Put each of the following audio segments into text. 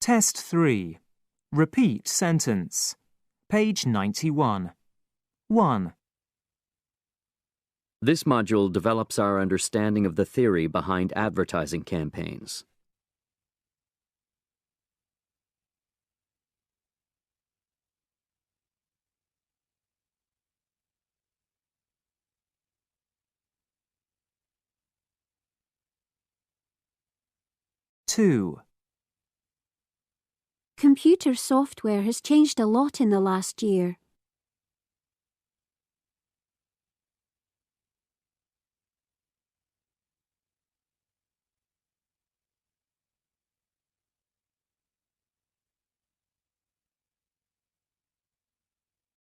Test 3. Repeat sentence. Page 91. 1, This module develops our understanding of the theory behind advertising campaigns. two, Computer software has changed a lot in the last year.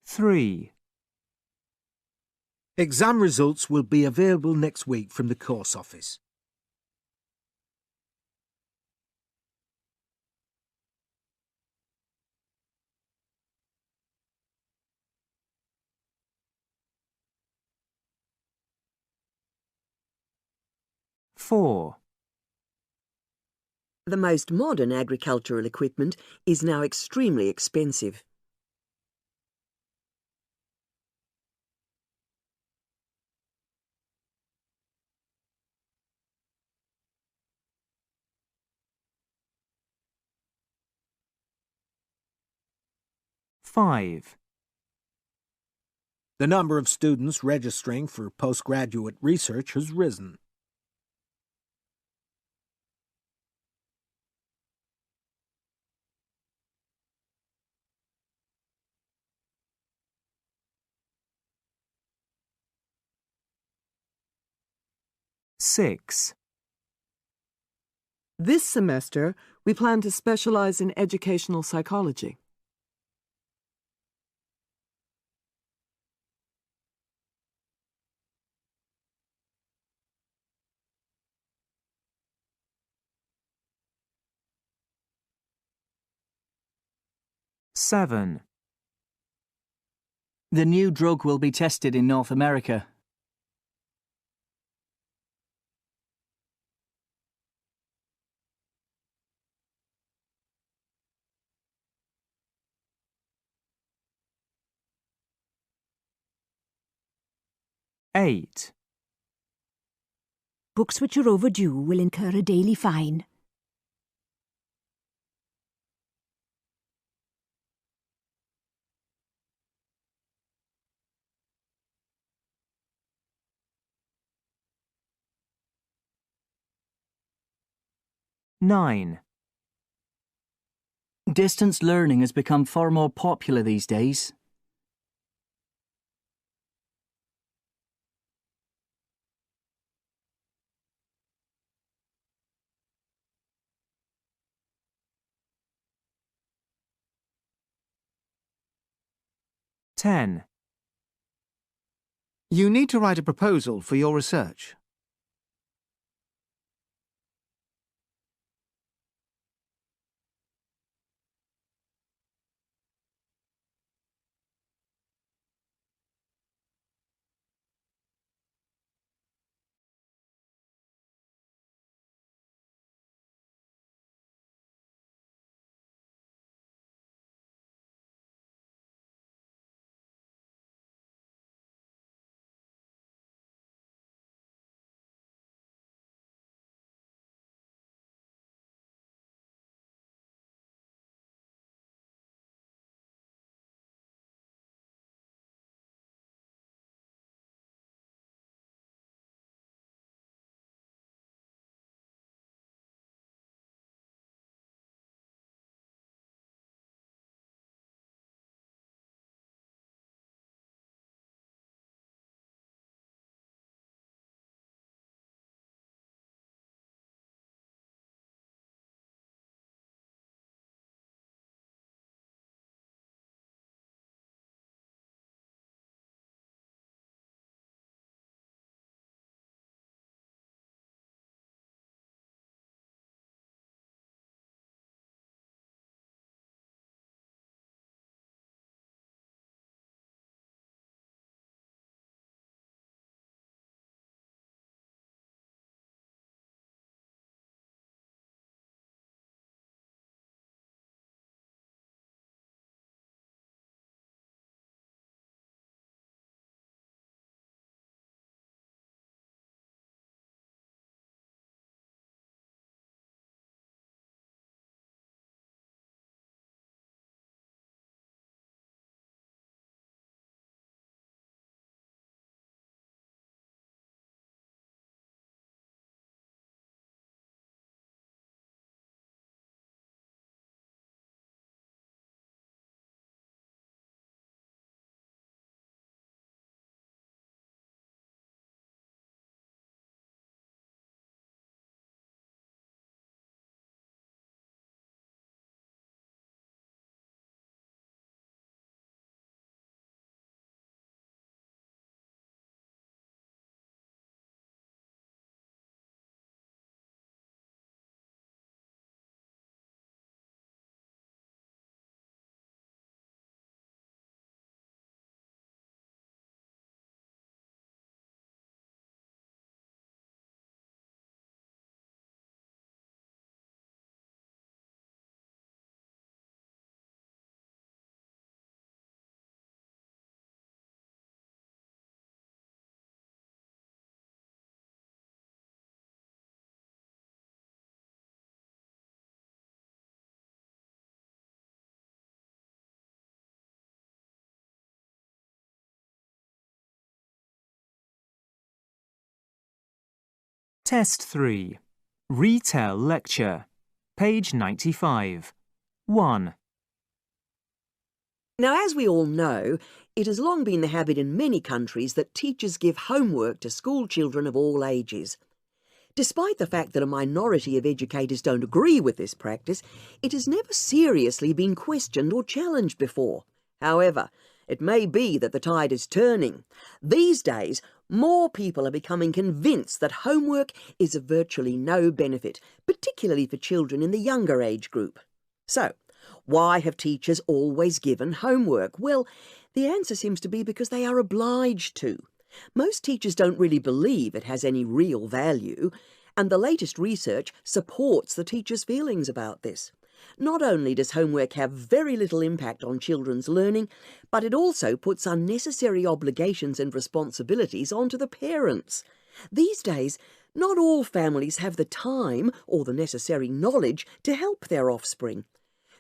three, Exam results will be available next week from the course office. four, The most modern agricultural equipment is now extremely expensive. five, The number of students registering for postgraduate research has risen. six, This semester, we plan to specialize in educational psychology. seven, The new drug will be tested in North America. eight, Books which are overdue will incur a daily fine. nine, Distance learning has become far more popular these days. ten. You need to write a proposal for your research. Test 3. Retell lecture. Page 95. 1. Now, as we all know, it has long been the habit in many countries that teachers give homework to school children of all ages. Despite the fact that a minority of educators don't agree with this practice, it has never seriously been questioned or challenged before. However, it may be that the tide is turning. These days, more people are becoming convinced that homework is of virtually no benefit, particularly for children in the younger age group. So, why have teachers always given homework? Well, the answer seems to be because they are obliged to. Most teachers don't really believe it has any real value, and the latest research supports the teachers' feelings about this. Not only does homework have very little impact on children's learning, but it also puts unnecessary obligations and responsibilities onto the parents. These days, not all families have the time or the necessary knowledge to help their offspring.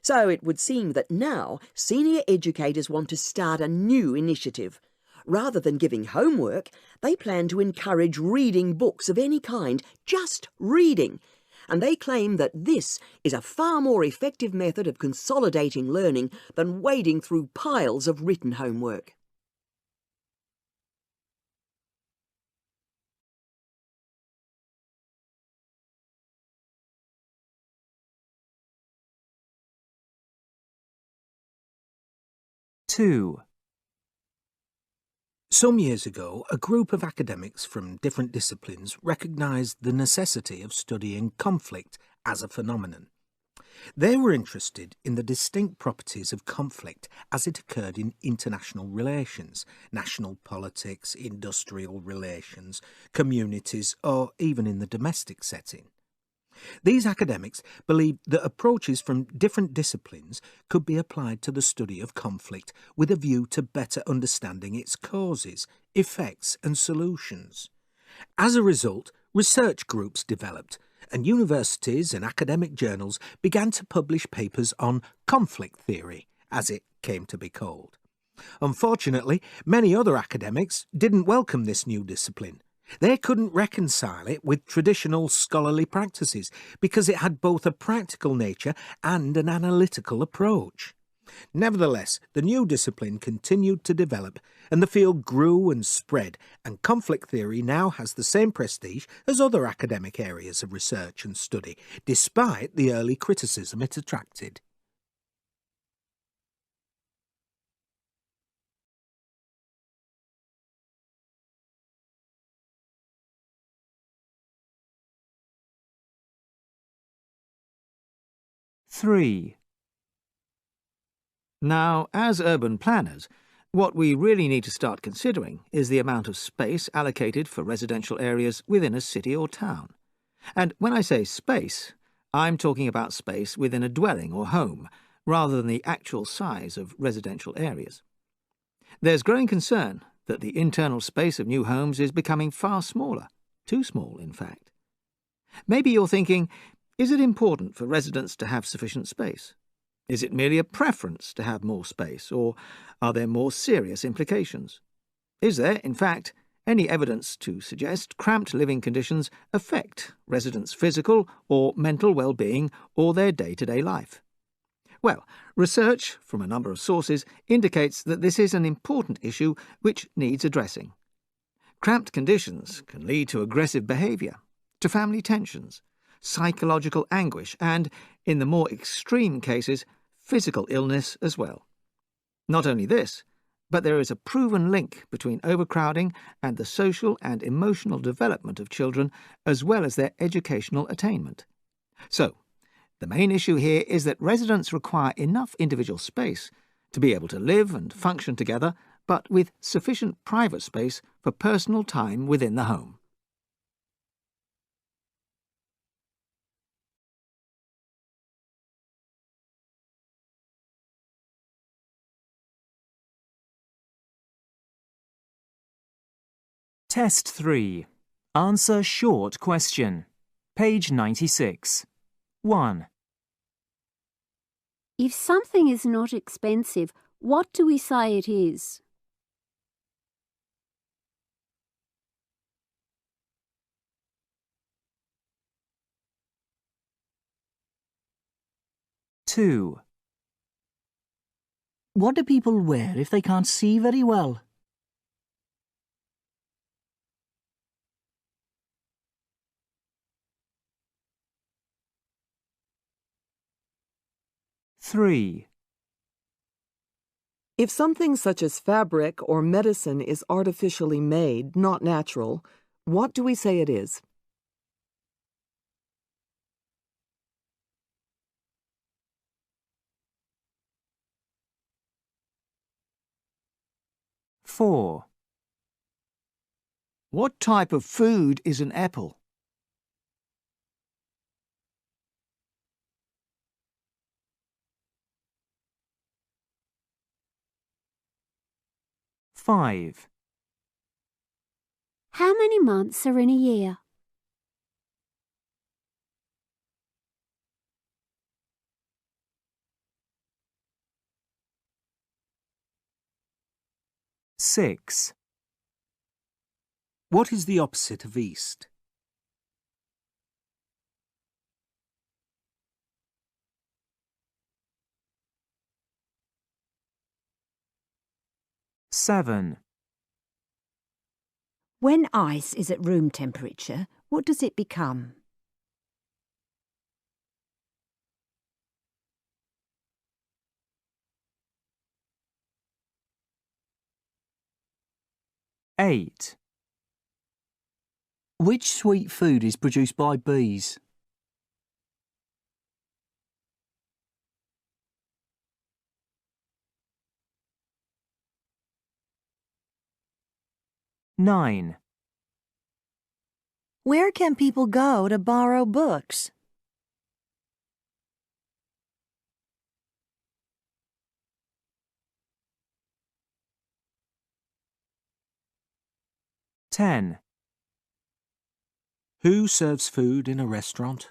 So it would seem that now senior educators want to start a new initiative. Rather than giving homework, they plan to encourage reading books of any kind, just reading. And they claim that this is a far more effective method of consolidating learning than wading through piles of written homework. Two. Some years ago, a group of academics from different disciplines recognised the necessity of studying conflict as a phenomenon. They were interested in the distinct properties of conflict as it occurred in international relations, national politics, industrial relations, communities, or even in the domestic setting. These academics believed that approaches from different disciplines could be applied to the study of conflict with a view to better understanding its causes, effects and solutions. As a result, research groups developed, and universities and academic journals began to publish papers on conflict theory, as it came to be called. Unfortunately, many other academics didn't welcome this new discipline. They couldn't reconcile it with traditional scholarly practices because it had both a practical nature and an analytical approach. Nevertheless, the new discipline continued to develop, and the field grew and spread, and conflict theory now has the same prestige as other academic areas of research and study, despite the early criticism it attracted. Three. Now, as urban planners, what we really need to start considering is the amount of space allocated for residential areas within a city or town. And when I say space, I'm talking about space within a dwelling or home, rather than the actual size of residential areas. There's growing concern that the internal space of new homes is becoming far smaller, too small, in fact. Maybe you're thinking, is it important for residents to have sufficient space? Is it merely a preference to have more space, or are there more serious implications? Is there, in fact, any evidence to suggest cramped living conditions affect residents' physical or mental well-being or their day-to-day life? Well, research from a number of sources indicates that this is an important issue which needs addressing. Cramped conditions can lead to aggressive behaviour, to family tensions, psychological anguish and, in the more extreme cases, physical illness as well. Not only this, but there is a proven link between overcrowding and the social and emotional development of children as well as their educational attainment. So, the main issue here is that residents require enough individual space to be able to live and function together, but with sufficient private space for personal time within the home. Test 3. Answer short question. Page 96. 1. If something is not expensive, what do we say it is? 2, What do people wear if they can't see very well? 3, If something such as fabric or medicine is artificially made, not natural, what do we say it is? 4, What type of food is an apple? 5, How many months are in a year? 6, What is the opposite of east? 7, When ice is at room temperature, what does it become? 8, Which sweet food is produced by bees? 9, Where can people go to borrow books? 10, Who serves food in a restaurant?